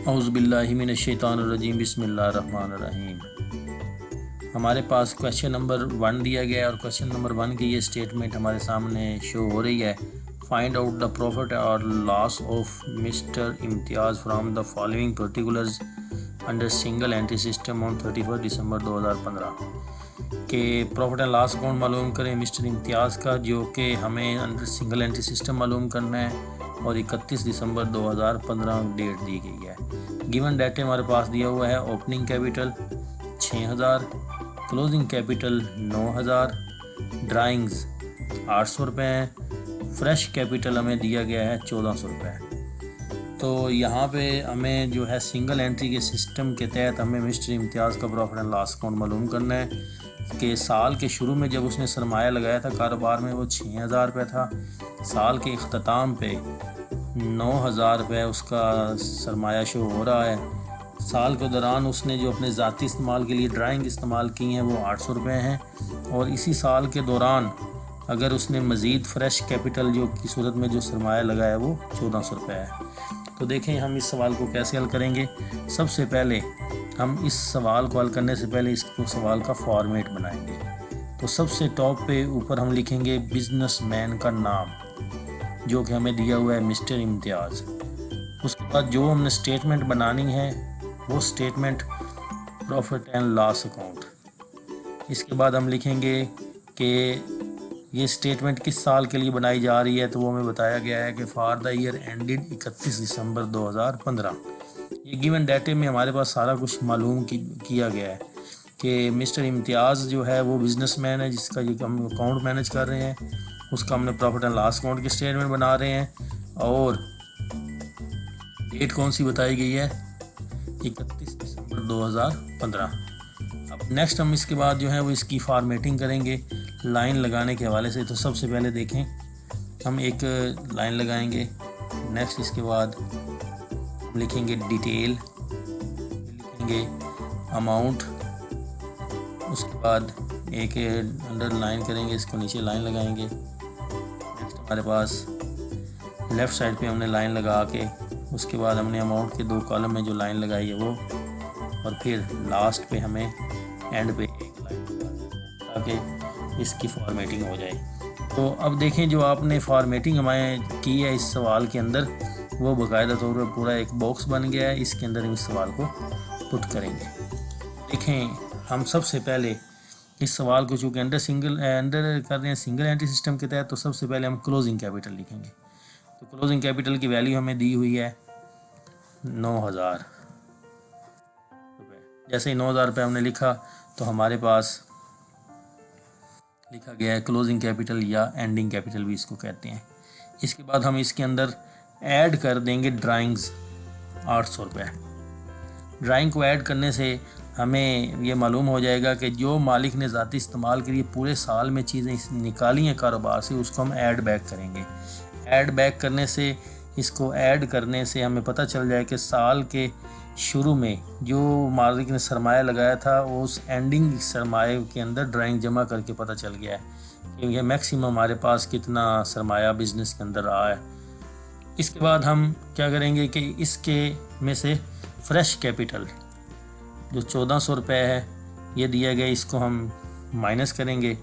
औज़ुबिल्लाहिमिनश्शैतानिर्रजीम बिस्मिल्लाहिर्रहमानिर्रहीम। हमारे पास question number 1 दिया गया है और क्वेश्चन नंबर 1 की ये स्टेटमेंट हमारे सामने शो हो रही है। फाइंड आउट द प्रॉफिट और loss of mister Imtiaz from the following particulars under single entry system on 31 दिसंबर 2015 के प्रॉफिट एंड लॉस अकाउंट मालूम करें मिस्टर इम्तियाज़ का, जो कि हमें अंडर सिंगल एंट्री सिस्टम मालूम करना है और 31 दिसंबर 2015 डेट दी गई है। गिवन डाटा हमारे पास दिया हुआ है। Opening capital 6000, closing capital 9000, drawings 800 रुपये हैं, फ्रेश कैपिटल हमें दिया गया है 1400 रुपये। तो यहाँ पे हमें जो है सिंगल एंट्री के सिस्टम के तहत हमें मिस्टर इम्तियाज़ का प्रॉफिट एंड लॉस अकाउंट मालूम करना है कि साल के शुरू में जब उसने सरमाया लगाया था कारोबार में वो 6000 रुपये था। साल के अख्ताम पे 9000 रुपये उसका सरमाया शो हो रहा है। साल के दौरान उसने जो अपने ज़ाती इस्तेमाल के लिए ड्राइंग इस्तेमाल की हैं वो 800 रुपये हैं और इसी साल के दौरान अगर उसने मज़ीद फ़्रेश कैपिटल जो की सूरत में जो सरमाया लगाया वो 1400 रुपये है। तो देखें हम इस सवाल को कैसे हल करेंगे। सबसे पहले हम इस सवाल को हल करने से पहले इस सवाल का फॉर्मेट बनाएंगे। तो सबसे टॉप पे ऊपर हम लिखेंगे बिजनेसमैन का नाम जो कि हमें दिया हुआ है मिस्टर इम्तियाज़। उसके बाद जो हमने स्टेटमेंट बनानी है वो statement profit and loss account. इसके बाद हम लिखेंगे कि ये स्टेटमेंट किस साल के लिए बनाई जा रही है, तो वो हमें बताया गया है कि फॉर द ईयर एंडेड 31 दिसंबर 2015। ये गिवन डाटे में हमारे पास सारा कुछ मालूम किया गया है कि मिस्टर इम्तियाज़ जो है वो बिजनेसमैन है जिसका ये हम अकाउंट मैनेज कर रहे हैं। उसका हमने प्रॉफिट एंड लॉस अकाउंट की स्टेटमेंट बना रहे हैं और डेट कौन सी बताई गई है 31 दिसंबर 2015। अब नेक्स्ट हम इसके बाद जो है वो इसकी फॉर्मेटिंग करेंगे लाइन लगाने के हवाले से। तो सबसे पहले देखें हम एक लाइन लगाएंगे, नेक्स्ट इसके बाद हम लिखेंगे डिटेल, लिखेंगे अमाउंट, उसके बाद एक अंडर लाइन करेंगे, इसको नीचे लाइन लगाएंगे। नेक्स्ट हमारे पास लेफ़्ट साइड पे हमने लाइन लगा के उसके बाद हमने अमाउंट के 2 कॉलम में जो लाइन लगाई है वो, और फिर लास्ट पे हमें एंड पे एक लाइन लगा ताकि इसकी फॉर्मेटिंग हो जाए। तो अब देखें जो आपने फॉर्मेटिंग हमें की है इस सवाल के अंदर वो बाकायदा तौर पर पूरा एक बॉक्स बन गया है। इसके अंदर हम इस सवाल को पुट करेंगे। देखें हम सबसे पहले इस सवाल को चूँकि अंडर कर रहे हैं सिंगल एंट्री सिस्टम के तहत, तो सबसे पहले हम क्लोजिंग कैपिटल लिखेंगे। तो क्लोजिंग कैपिटल की वैल्यू हमें दी हुई है 9000 रुपये। जैसे ही 9000 रुपये हमने लिखा तो हमारे पास लिखा गया है क्लोजिंग कैपिटल या एंडिंग कैपिटल भी इसको कहते हैं। इसके बाद हम इसके अंदर ऐड कर देंगे ड्राइंग्स 800 रुपये। ड्राइंग को ऐड करने से हमें ये मालूम हो जाएगा कि जो मालिक ने ज़ाती इस्तेमाल के लिए पूरे साल में चीज़ें निकाली हैं कारोबार से उसको हम ऐड बैक करेंगे। ऐड बैक करने से इसको ऐड करने से हमें पता चल जाए कि साल के शुरू में जो मालिक ने सरमाया लगाया था उस एंडिंग सरमाए के अंदर ड्राइंग जमा करके पता चल गया है कि ये मैक्सिमम हमारे पास कितना सरमाया बिज़नेस के अंदर रहा है। इसके बाद हम क्या करेंगे कि इसके में से फ्रेश कैपिटल जो 1400 रुपये है ये दिया गया, इसको हम माइनस करेंगे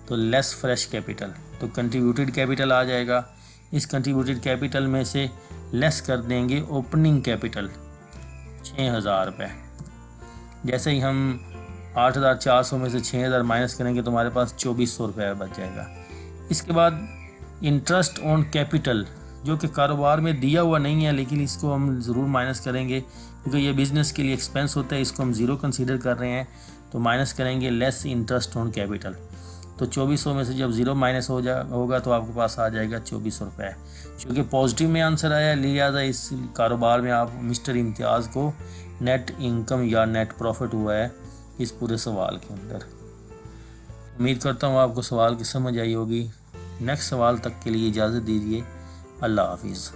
तो लेस फ्रेश कैपिटल, तो कंट्रीब्यूटेड कैपिटल आ जाएगा। इस कंट्रीब्यूटेड कैपिटल में से लेस कर देंगे ओपनिंग कैपिटल 6000 रुपये। जैसे ही हम 8400 में से 6000 माइनस करेंगे तो हमारे पास 2400 रुपये बच जाएगा। इसके बाद इंटरेस्ट ऑन कैपिटल जो कि कारोबार में दिया हुआ नहीं है लेकिन इसको हम ज़रूर माइनस करेंगे क्योंकि ये बिज़नेस के लिए एक्सपेंस होता है, इसको हम ज़ीरो कंसीडर कर रहे हैं तो माइनस करेंगे लेस इंटरेस्ट ऑन कैपिटल। तो 2400 में से जब ज़ीरो माइनस होगा तो आपके पास आ जाएगा 2400 रुपये। क्योंकि पॉजिटिव में आंसर आया लिहाजा इस कारोबार में आप मिस्टर इम्तियाज़ को नेट इनकम या नेट प्रॉफिट हुआ है इस पूरे सवाल के अंदर। उम्मीद करता हूँ आपको सवाल की समझ आई होगी। नेक्स्ट सवाल तक के लिए इजाज़त दीजिए। अल्लाह हाफिज़।